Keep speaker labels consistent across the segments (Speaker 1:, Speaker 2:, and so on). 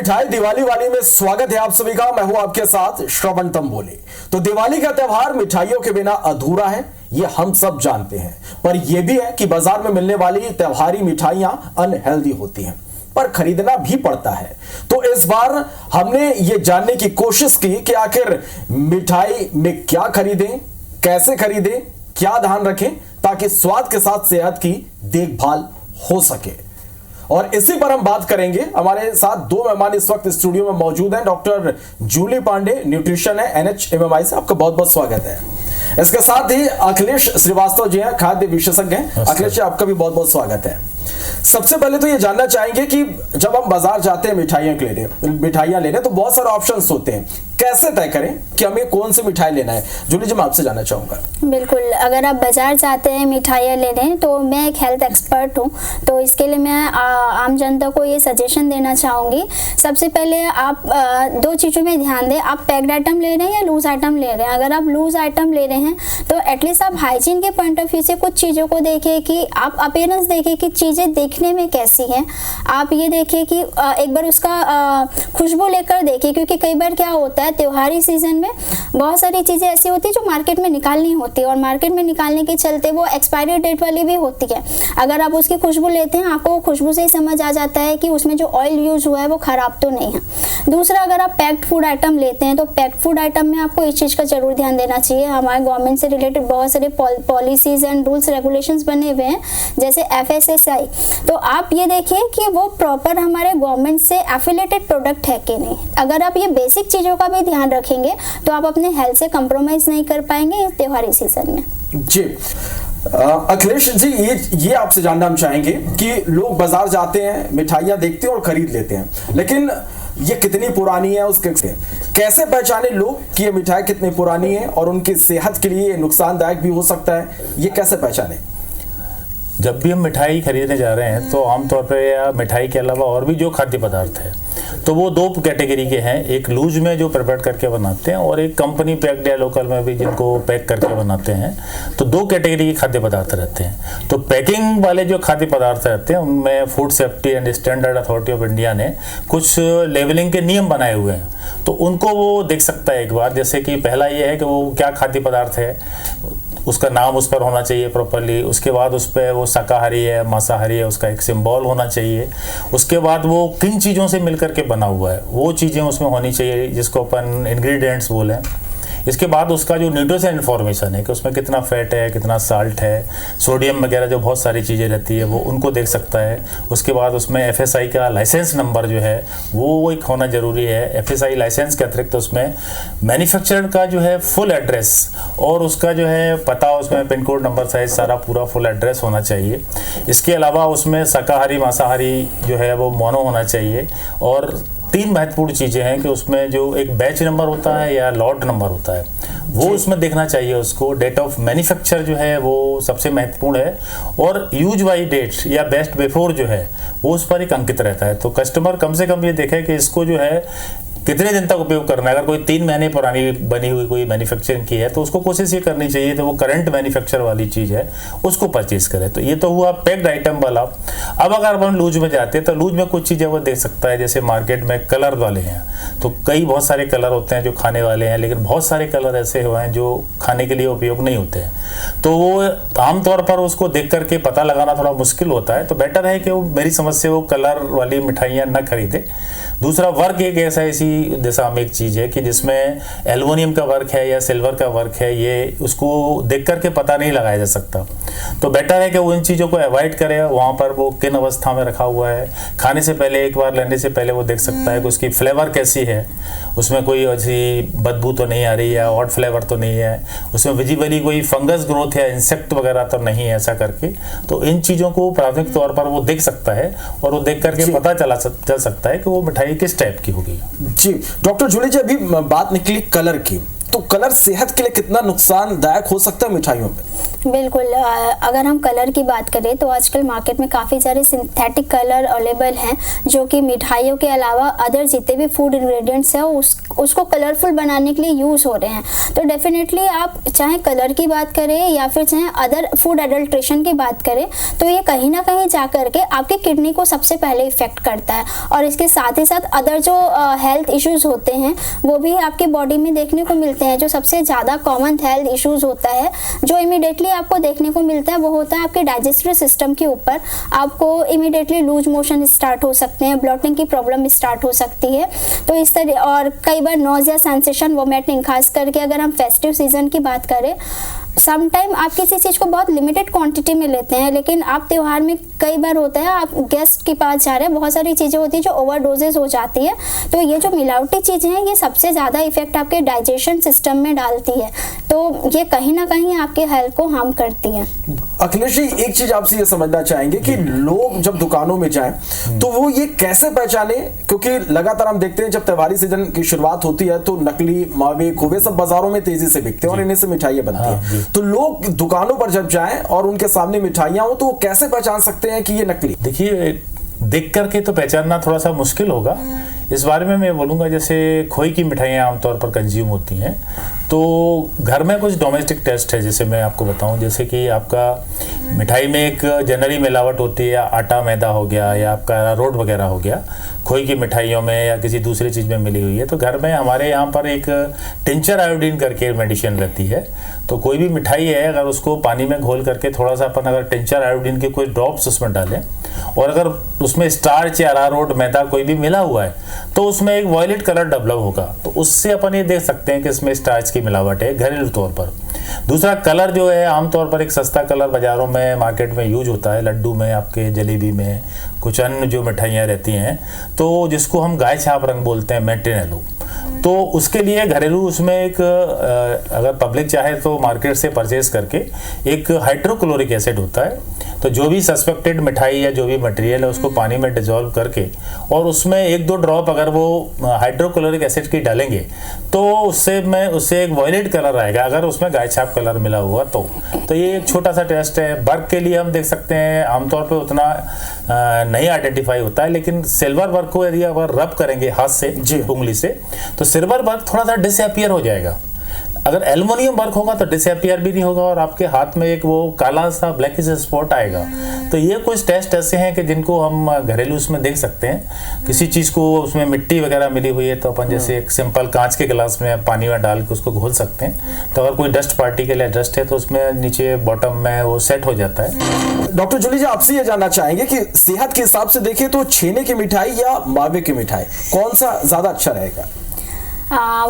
Speaker 1: मिठाई दिवाली वाली में स्वागत है आप सभी का। मैं हूं आपके साथ श्रवण तंबोली। तो दिवाली का त्यौहार मिठाइयों के बिना अधूरा है, ये हम सब जानते हैं। पर यह भी है कि बाजार में मिलने वाली त्योहारी मिठाइयां अनहेल्दी होती हैं, पर खरीदना भी पड़ता है। तो इस बार हमने ये जानने की कोशिश की कि आखिर मिठाई में क्या खरीदें, कैसे खरीदें, क्या ध्यान रखें ताकि स्वाद के साथ सेहत की देखभाल हो सके। और इसी पर हम बात करेंगे। हमारे साथ दो मेहमान इस वक्त स्टूडियो में मौजूद हैं। डॉक्टर जूली पांडे, न्यूट्रिशन है NHMMI से, आपका बहुत बहुत स्वागत है। इसके साथ ही अखिलेश श्रीवास्तव जी हैं, खाद्य विशेषज्ञ हैं। अखिलेश जी, आपका भी बहुत बहुत स्वागत है। सबसे पहले तो ये जानना चाहेंगे कि जब हम बाजार जाते हैं मिठाइयां लेने तो बहुत सारे ऑप्शंस होते हैं, कैसे तय करें कि हमें कौन सी मिठाई लेना है? जूली जी, मैं आपसे जानना चाहूंगा।
Speaker 2: बिल्कुल, अगर आप बाजार जाते हैं मिठाइयाँ लेने, तो मैं एक हेल्थ एक्सपर्ट हूँ, तो इसके लिए मैं आम जनता को ये सजेशन देना चाहूँगी। सबसे पहले आप दो चीज़ों में ध्यान दें, आप पैक्ड आइटम ले रहे हैं या लूज आइटम ले रहे हैं। अगर आप लूज आइटम ले रहे हैं तो एटलीस्ट आप हाइजीन के पॉइंट ऑफ व्यू से कुछ चीज़ों को देखें कि आप अपीयरेंस देखें कि चीज़ें देखने में कैसी हैं। आप ये देखें कि एक बार उसका खुशबू लेकर देखें, क्योंकि कई बार क्या होता है, त्योहारी सीजन में बहुत सारी चीज़ें ऐसी होती है जो मार्केट में निकालनी होती है, और मार्केट में निकालने के चलते वो एक्सपायरी डेट वाली भी होती है। अगर आप उसकी खुशबू लेते हैं, आपको खुशबू से ही समझ आ जाता है कि उसमें जो ऑयल यूज हुआ है वो ख़राब तो नहीं है। दूसरा, अगर आप पैक्ड फूड आइटम लेते हैं तो पैक्ड फूड आइटम में आपको इस चीज़ का जरूर ध्यान देना चाहिए। हमारे गवर्नमेंट से रिलेटेड बहुत सारे पॉलिसीज एंड रूल्स रेगुलेशंस बने हुए हैं, जैसे FSSAI। तो आप ये देखिए कि वो प्रॉपर हमारे गवर्नमेंट से एफिलेटेड प्रोडक्ट है कि नहीं। अगर आप ये बेसिक चीज़ों का भी ध्यान रखेंगे तो आप अपने हेल्थ से कंप्रोमाइज नहीं कर पाएंगे इस त्योहारी सीजन में।
Speaker 1: जी अखिलेश जी, ये आपसे जानना हम चाहेंगे कि लोग बाजार जाते हैं, मिठाइयाँ देखते हैं और खरीद लेते हैं, लेकिन ये कितनी पुरानी है, उसके कैसे पहचाने लोग कि ये मिठाई कितनी पुरानी है और उनकी सेहत के लिए नुकसानदायक भी हो सकता है, ये कैसे पहचाने?
Speaker 3: जब भी हम मिठाई खरीदने जा रहे हैं तो आमतौर पर या मिठाई के अलावा और भी जो खाद्य पदार्थ है तो वो दो कैटेगरी के हैं। एक लूज में जो प्रिपेयर करके बनाते हैं और एक कंपनी पैक्ड या लोकल में भी जिनको पैक करके बनाते हैं। तो दो कैटेगरी के खाद्य पदार्थ रहते हैं। तो पैकिंग वाले जो खाद्य पदार्थ रहते हैं उनमें food safety and standard authority of India ने कुछ लेवलिंग के नियम बनाए हुए हैं, तो उनको वो देख सकता है एक बार। जैसे कि पहला ये है कि वो क्या खाद्य पदार्थ है, उसका नाम उस पर होना चाहिए प्रॉपर्ली। उसके बाद उस पर वो शाकाहारी है, मांसाहारी है, उसका एक सिंबल होना चाहिए। उसके बाद वो किन चीज़ों से मिलकर के बना हुआ है वो चीज़ें उसमें होनी चाहिए, जिसको अपन इंग्रेडिएंट्स बोलें। इसके बाद उसका जो न्यूट्रिशन इन्फॉर्मेशन है कि उसमें कितना फैट है, कितना साल्ट है, सोडियम वगैरह जो बहुत सारी चीज़ें रहती है वो उनको देख सकता है। उसके बाद उसमें FSI का लाइसेंस नंबर जो है वो एक होना ज़रूरी है। FSI लाइसेंस के अतिरिक्त उसमें मैन्युफैक्चरर का जो है फुल एड्रेस और उसका जो है पता, उसमें पिन कोड नंबर साइज सारा पूरा फुल एड्रेस होना चाहिए। इसके अलावा उसमें शाकाहारी मांसाहारी जो है वो मोनो होना चाहिए। और तीन महत्वपूर्ण चीज़ें हैं कि उसमें जो एक बैच नंबर होता है या लॉट नंबर होता है वो उसमें देखना चाहिए उसको। डेट ऑफ मैन्युफैक्चर जो है वो सबसे महत्वपूर्ण है, और यूज बाई डेट या बेस्ट बिफोर जो है वो उस पर एक अंकित रहता है। तो कस्टमर कम से कम ये देखे कि इसको जो है कितने दिन तक उपयोग करना है। अगर कोई 3 महीने पुरानी बनी हुई कोई मैन्युफैक्चरिंग की है तो उसको कोशिश ये करनी चाहिए तो वो करंट मैन्युफैक्चर वाली चीज़ है उसको परचेज करे। तो ये तो हुआ पैक्ड आइटम वाला। अब अगर अपन लूज में जाते हैं तो लूज में कुछ चीज़ें वो देख सकता है। जैसे मार्केट में कलर वाले हैं तो बहुत सारे कलर होते हैं जो खाने वाले हैं, लेकिन बहुत सारे कलर ऐसे हुए हैं जो खाने के लिए उपयोग नहीं होते हैं। तो वो आमतौर पर उसको देख करके पता लगाना थोड़ा मुश्किल होता है। तो बेटर है कि वो मेरी समझ से वो कलर वाली मिठाइयाँ न खरीदे। दूसरा, वर्क एक ऐसा इसी दिशा में एक चीज़ है कि जिसमें एल्युमिनियम का वर्क है या सिल्वर का वर्क है, ये उसको देख करके पता नहीं लगाया जा सकता। तो बेटर है कि वो इन चीज़ों को अवॉइड करे। वहाँ पर वो किन अवस्था में रखा हुआ है, खाने से पहले एक बार लेने से पहले वो देख सकता है कि उसकी फ्लेवर कैसी है, उसमें कोई ऐसी बदबू तो नहीं आ रही है, ऑड फ्लेवर तो नहीं है, उसमें विजिबली कोई फंगस ग्रोथ या इंसेक्ट वगैरह तो नहीं है, ऐसा करके। तो इन चीज़ों को प्राथमिक तौर पर वो देख सकता है और वो देख करके पता चल सकता है कि वो मिठाई किस टाइप की होगी।
Speaker 1: जी डॉक्टर जूली जी, अभी बात निकली कलर की तो कलर सेहत के लिए कितना नुकसानदायक हो सकता है मिठाइयों में?
Speaker 2: बिल्कुल, अगर हम कलर की बात करें तो आजकल मार्केट में काफ़ी सारे सिंथेटिक कलर अवेलेबल हैं जो कि मिठाइयों के अलावा अदर जितने भी फूड इंग्रेडिएंट्स हैं उसको कलरफुल बनाने के लिए यूज़ हो रहे हैं। तो डेफिनेटली आप चाहे कलर की बात करें या फिर चाहे अदर फूड एडल्ट्रेशन की बात करें तो ये कहीं ना कहीं जा करके आपके किडनी को सबसे पहले इफेक्ट करता है, और इसके साथ ही साथ अदर जो हेल्थ इश्यूज होते हैं वो भी आपके बॉडी में देखने को मिलते हैं। जो सबसे ज़्यादा कॉमन हेल्थ इश्यूज होता है जो इमीडिएटली आपको देखने को मिलता है वो होता है आपके डाइजेस्टिव सिस्टम के ऊपर। आपको इमीडिएटली लूज मोशन स्टार्ट हो सकते हैं, ब्लॉटिंग की प्रॉब्लम स्टार्ट हो सकती है। तो इस तरह, और कई बार नोजिया सेंसेशन, वोमिटिंग, खास करके अगर हम फेस्टिव सीजन की बात करें, सम टाइम आप किसी चीज़ को बहुत लिमिटेड क्वांटिटी में लेते हैं लेकिन आप त्यौहार में कई बार होता है आप गेस्ट के पास जा रहे हैं, बहुत सारी चीज़ें होती है जो ओवरडोजेज हो जाती है। तो ये जो मिलावटी चीज़ें हैं ये सबसे ज़्यादा इफेक्ट आपके डाइजेशन सिस्टम में डालती है, तो ये कहीं ना कहीं आपके हेल्थ को हार्म करती है।
Speaker 1: अखिलेश जी, एक चीज आपसे ये समझना चाहेंगे कि लोग जब दुकानों में जाएं तो वो ये कैसे पहचाने, क्योंकि लगातार हम देखते हैं जब त्योहारी सीजन की शुरुआत होती है तो नकली मावे खोवे सब बाजारों में तेजी से बिकते हैं और इन्हीं से मिठाइयां बनती हैं। तो लोग दुकानों पर जब जाएं और उनके सामने मिठाइयां हो तो वो कैसे पहचान सकते हैं कि ये नकली?
Speaker 3: देखिए, देख करके तो पहचानना थोड़ा सा मुश्किल होगा। इस बारे में मैं बोलूँगा, जैसे खोई की मिठाइयाँ आमतौर पर कंज्यूम होती हैं तो घर में कुछ डोमेस्टिक टेस्ट है, जैसे मैं आपको बताऊं, जैसे कि आपका मिठाई में एक जनरली मिलावट होती है, आटा मैदा हो गया या आपका अरारोट वगैरह हो गया, खोई की मिठाइयों में या किसी दूसरी चीज़ में मिली हुई है। तो घर में हमारे यहाँ पर एक टिंचर आयोडीन करके मेडिसिन रहती है। तो कोई भी मिठाई है अगर उसको पानी में घोल करके थोड़ा सा अपन अगर टिंचर आयोडीन के कुछ ड्रॉप्स उसमें डालें और अगर उसमें स्टार्च या अरारोट मैदा कोई भी मिला हुआ है तो उसमें एक वॉयलेट कलर डेवलप होगा। तो उससे अपन ये देख सकते हैं कि इसमें स्टार्च की मिलावट है घरेलू तौर पर। दूसरा, कलर जो है आमतौर पर एक सस्ता कलर बाज़ारों में मार्केट में यूज होता है, लड्डू में, आपके जलेबी में, कुछ अन्य जो मिठाइयाँ रहती हैं, तो जिसको हम गाय छाप रंग बोलते हैं, मेंटेनेलो। तो उसके लिए घरेलू उसमें एक अगर पब्लिक चाहे तो मार्केट से परचेज करके एक हाइड्रोक्लोरिक एसिड होता है, तो जो भी सस्पेक्टेड मिठाई या जो भी मटेरियल है उसको पानी में डिजोल्व करके और उसमें 1-2 ड्रॉप अगर वो हाइड्रोक्लोरिक एसिड की डालेंगे तो उससे एक वॉयलेट कलर आएगा अगर उसमें गाय छाप कलर मिला हुआ तो ये एक छोटा सा टेस्ट है। वर्क के लिए हम देख सकते हैं आमतौर पे उतना नहीं आइडेंटिफाई होता है, लेकिन सिल्वर वर्क को यदि अगर रब करेंगे हाथ से उंगली से तो सिल्वर वर्क थोड़ा सा डिसअपियर हो जाएगा। अगर एल्युमिनियम वर्क होगा तो डिसअपियर भी नहीं होगा और आपके हाथ में एक वो काला सा ब्लैकिश स्पॉट आएगा। तो ये कुछ टेस्ट ऐसे हैं कि जिनको हम घरेलू उसमें देख सकते हैं। किसी चीज़ को उसमें मिट्टी वगैरह मिली हुई है तो अपन जैसे एक सिंपल कांच के गिलास में पानी में डाल के उसको घोल सकते हैं, तो अगर कोई डस्ट पार्टिकल या डस्ट है तो उसमें नीचे बॉटम में वो सेट हो जाता है।
Speaker 1: डॉक्टर जूली जी, आपसे ये जानना चाहेंगे कि सेहत के हिसाब से देखें तो छेने की मिठाई या मावे की मिठाई कौन सा ज़्यादा अच्छा रहेगा?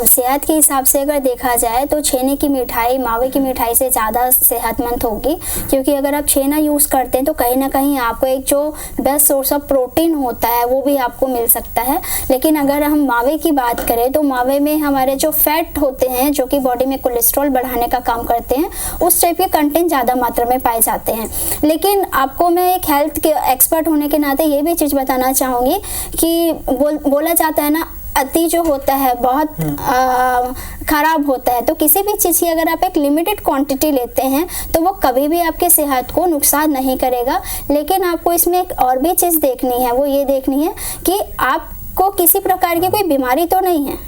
Speaker 2: सेहत के हिसाब से अगर देखा जाए तो छेने की मिठाई मावे की मिठाई से ज़्यादा सेहतमंद होगी, क्योंकि अगर आप छेना यूज़ करते हैं तो कहीं ना कहीं आपको एक जो बेस्ट सोर्स ऑफ प्रोटीन होता है वो भी आपको मिल सकता है। लेकिन अगर हम मावे की बात करें तो मावे में हमारे जो फैट होते हैं जो कि बॉडी में कोलेस्ट्रॉल बढ़ाने का काम करते हैं, उस टाइप के कंटेंट ज़्यादा मात्रा में पाए जाते हैं। लेकिन आपको मैं एक हेल्थ के एक्सपर्ट होने के नाते ये भी चीज़ बताना चाहूँगी कि बोला जाता है ना, अति जो होता है बहुत खराब होता है। तो किसी भी चीज़ की अगर आप एक लिमिटेड क्वांटिटी लेते हैं तो वो कभी भी आपके सेहत को नुकसान नहीं करेगा। लेकिन आपको इसमें एक और भी चीज़ देखनी है, वो ये देखनी है कि आपको किसी प्रकार की कोई बीमारी तो नहीं है।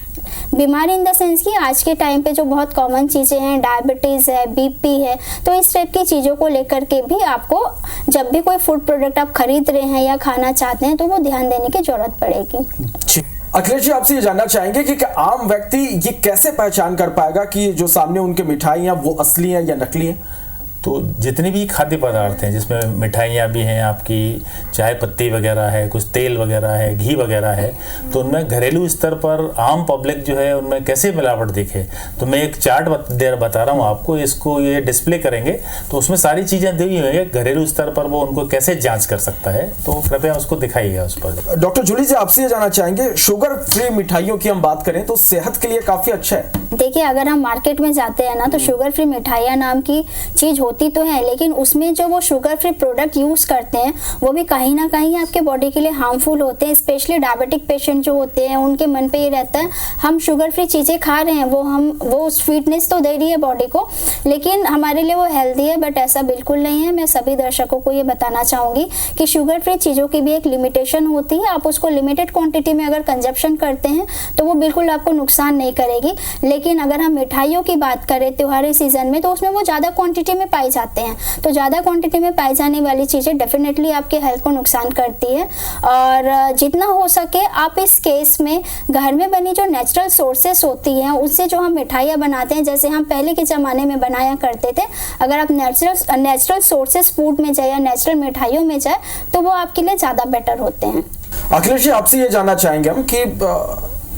Speaker 2: बीमारी इन द सेंस कि आज के टाइम पे जो बहुत कॉमन चीज़ें हैं, डायबिटीज़ है, बीपी है, तो इस टाइप की चीज़ों को लेकर के भी आपको जब भी कोई फूड प्रोडक्ट आप खरीद रहे हैं या खाना चाहते हैं तो वो ध्यान देने की जरूरत पड़ेगी।
Speaker 1: अखिलेश जी, आपसे ये जानना चाहेंगे कि आम व्यक्ति ये कैसे पहचान कर पाएगा कि जो सामने उनके मिठाइयाँ वो असली हैं या नकली हैं?
Speaker 3: तो जितने भी खाद्य पदार्थ हैं जिसमें मिठाइयाँ भी हैं, आपकी चाय पत्ती वगैरह है, कुछ तेल वगैरह है, घी वगैरह है, तो उनमें घरेलू स्तर पर आम पब्लिक जो है उनमें कैसे मिलावट दिखे, तो मैं एक चार्ट बता रहा हूँ आपको, इसको ये डिस्प्ले करेंगे तो उसमें सारी चीज़ें दी हुई हैं घरेलू स्तर पर, वो उनको कैसे जाँच कर सकता है, तो कृपया उसको दिखाइएगा उस पर।
Speaker 1: डॉक्टर जूली जी, आपसे ये जानना चाहेंगे, शुगर फ्री मिठाइयों की हम बात करें तो सेहत के लिए काफ़ी अच्छा है।
Speaker 2: देखिए, अगर हम मार्केट में जाते हैं ना तो शुगर फ्री मिठाइयाँ नाम की चीज़ होती होती तो है, लेकिन उसमें जो वो शुगर फ्री प्रोडक्ट यूज़ करते हैं वो भी कहीं ना कहीं आपके बॉडी के लिए हार्मफुल होते हैं। स्पेशली डायबिटिक पेशेंट जो होते हैं उनके मन पे ये रहता है हम शुगर फ्री चीज़ें खा रहे हैं, वो स्वीटनेस तो दे रही है बॉडी को, लेकिन हमारे लिए वो हेल्दी है, बट ऐसा बिल्कुल नहीं है। मैं सभी दर्शकों को ये बताना चाहूँगी कि शुगर फ्री चीज़ों की भी एक लिमिटेशन होती है। आप उसको लिमिटेड क्वांटिटी में अगर कंजप्शन करते हैं तो वो बिल्कुल आपको नुकसान नहीं करेगी। लेकिन अगर हम मिठाइयों की बात करें त्योहारी सीजन में, तो उसमें वो ज़्यादा क्वांटिटी में पाई जाते हैं, तो ज़्यादा क्वांटिटी में पाई जाने वाली चीज़ें डेफिनेटली आपके हेल्थ को नुकसान करती है। और जितना हो सके आप इस केस में घर में बनी जो नेचुरल सोर्सेस होती हैं उससे जो हम मिठाइयाँ बनाते हैं, जैसे हम पहले के ज़माने में बनाया करते थे, अगर आप नेचुरल सोर्सेस फूड में जाए या नेचुरल मिठाइयों में जाए तो वो आपके लिए ज़्यादा बेटर होते हैं।
Speaker 1: अखिलेश जी, आपसे ये जानना चाहेंगे हम कि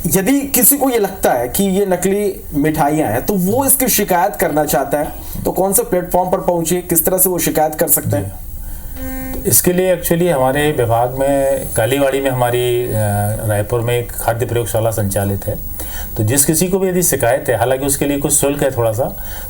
Speaker 1: यदि किसी को ये लगता है कि ये नकली मिठाइयाँ हैं तो वो इसकी शिकायत करना चाहता है तो कौन से प्लेटफॉर्म पर पहुंचे, किस तरह से वो शिकायत कर सकते हैं?
Speaker 3: इसके लिए एक्चुअली हमारे विभाग में कालीवाड़ी में हमारी रायपुर में एक खाद्य प्रयोगशाला संचालित है। तो जिस किसी को भी यदि शिकायत है, हालांकि उसके लिए कुछ शुल्क है थोड़ा सा,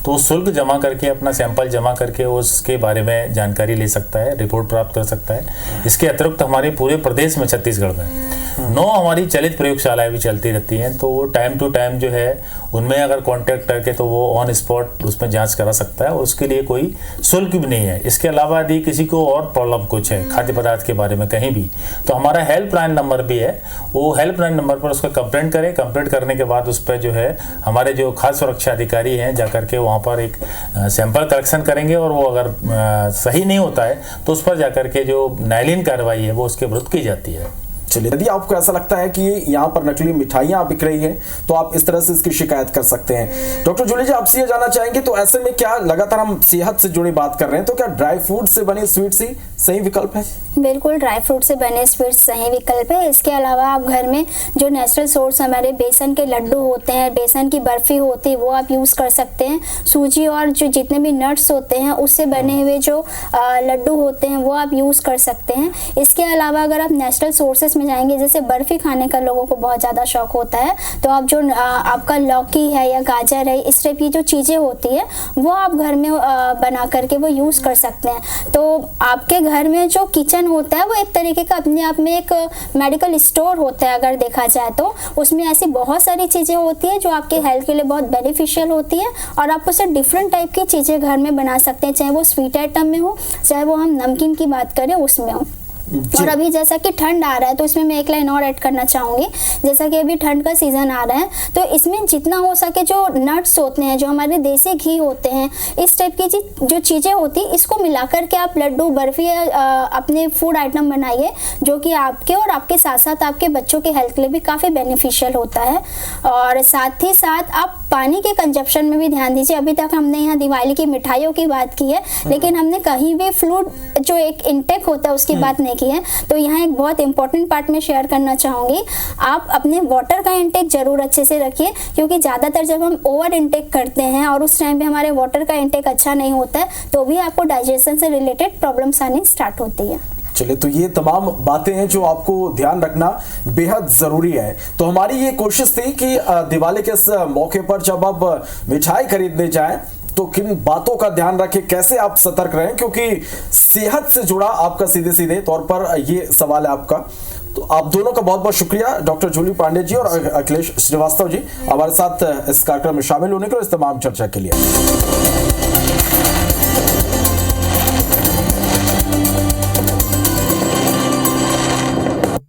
Speaker 3: तो वो शुल्क जमा करके अपना सैंपल जमा करके उसके बारे में जानकारी ले सकता है, रिपोर्ट प्राप्त कर सकता है। इसके अतिरिक्त हमारे पूरे प्रदेश में छत्तीसगढ़ में 9 हमारी चलित प्रयोगशालाएं भी चलती रहती हैं, तो वो टाइम टू टाइम जो है उनमें अगर कांटेक्ट करके तो वो ऑन स्पॉट उसमें जांच करा सकता है और उसके लिए कोई शुल्क भी नहीं है। इसके अलावा यदि किसी को और प्रॉब्लम कुछ है खाद्य पदार्थ के बारे में कहीं भी, तो हमारा हेल्पलाइन नंबर भी है, वो हेल्पलाइन नंबर पर उसका कंप्लेंट करें। कंप्लेंट करने के बाद उस पर जो है हमारे जो खाद्य सुरक्षा अधिकारी हैं जाकर के वहाँ पर एक सैंपल कलेक्शन करेंगे और वो अगर सही नहीं होता है तो उस पर जाकर के जो न्यायालयीन कार्रवाई है वो उसके विरुद्ध की जाती है।
Speaker 1: चलिए, यदि आपको ऐसा लगता है कि यहाँ पर नकली मिठाइयाँ बिक रही हैं तो आप इस तरह से इसकी शिकायत कर सकते हैं। डॉक्टर जूली जी, आपसे ये जानना चाहेंगे, तो ऐसे में क्या लगातार हम सेहत से जुड़ी बात कर रहे हैं, तो क्या ड्राई फ्रूट से बने स्वीट्स ही सही विकल्प है?
Speaker 2: बिल्कुल, ड्राई फ्रूट से बने स्वीट्स सही विकल्प है। इसके अलावा आप घर में जो नेचुरल सोर्स हमारे बेसन के लड्डू होते हैं, बेसन की बर्फी होती है, वो आप यूज़ कर सकते हैं। सूजी और जो जितने भी नट्स होते हैं उससे बने हुए जो लड्डू होते हैं वो आप यूज़ कर सकते हैं। इसके अलावा अगर आप नेचुरल सोर्सेस में जाएंगे, जैसे बर्फी खाने का लोगों को बहुत ज़्यादा शौक होता है, तो आप जो आपका लौकी है या गाजर है, इस टाइप की जो चीज़ें होती है वो आप घर में बना करके वो यूज़ कर सकते हैं। तो आपके घर में जो किचन होता है वो एक तरीके का अपने आप में एक मेडिकल स्टोर होता है। अगर देखा जाए तो उसमें ऐसी बहुत सारी चीज़ें होती है जो आपके हेल्थ के लिए बहुत बेनिफिशियल होती है और आप उससे डिफरेंट टाइप की चीज़ें घर में बना सकते हैं, चाहे वो स्वीट आइटम में हो, चाहे वो हम नमकीन की बात करें उसमें हो। और अभी जैसा कि ठंड आ रहा है तो इसमें मैं एक लाइन और ऐड करना चाहूँगी, जैसा कि अभी ठंड का सीज़न आ रहा है तो इसमें जितना हो सके जो नट्स होते हैं, जो हमारे देसी घी होते हैं, इस टाइप की जो चीज़ें होती हैं, इसको मिलाकर के आप लड्डू, बर्फी अपने फूड आइटम बनाइए, जो कि आपके और आपके साथ साथ आपके बच्चों के हेल्थ के लिए भी काफ़ी बेनिफिशियल होता है। और साथ ही साथ आप पानी के कंजप्शन में भी ध्यान दीजिए। अभी तक हमने यहाँ दिवाली की मिठाइयों की बात की है, लेकिन हमने कहीं भी फ्लूइड जो एक इंटेक होता है उसकी बात नहीं की है। तो यहाँ एक बहुत इंपॉर्टेंट पार्ट में शेयर करना चाहूँगी, आप अपने वाटर का इंटेक जरूर अच्छे से रखिए, क्योंकि ज़्यादातर जब हम ओवर इंटेक करते हैं और उस टाइम पे हमारे वाटर का इंटेक अच्छा नहीं होता है तो भी आपको डाइजेशन से रिलेटेड प्रॉब्लम्स आनी स्टार्ट होती है।
Speaker 1: चलिए, तो ये तमाम बातें हैं जो आपको ध्यान रखना बेहद जरूरी है। तो हमारी ये कोशिश थी कि दिवाली के इस मौके पर जब आप मिठाई खरीदने जाएं तो किन बातों का ध्यान रखें, कैसे आप सतर्क रहें, क्योंकि सेहत से जुड़ा आपका सीधे सीधे तौर पर ये सवाल है आपका। तो आप दोनों का बहुत बहुत शुक्रिया, डॉक्टर जूली पांडे जी और अखिलेश श्रीवास्तव जी, हमारे साथ इस कार्यक्रम में शामिल होने के लिए, इस तमाम चर्चा के लिए।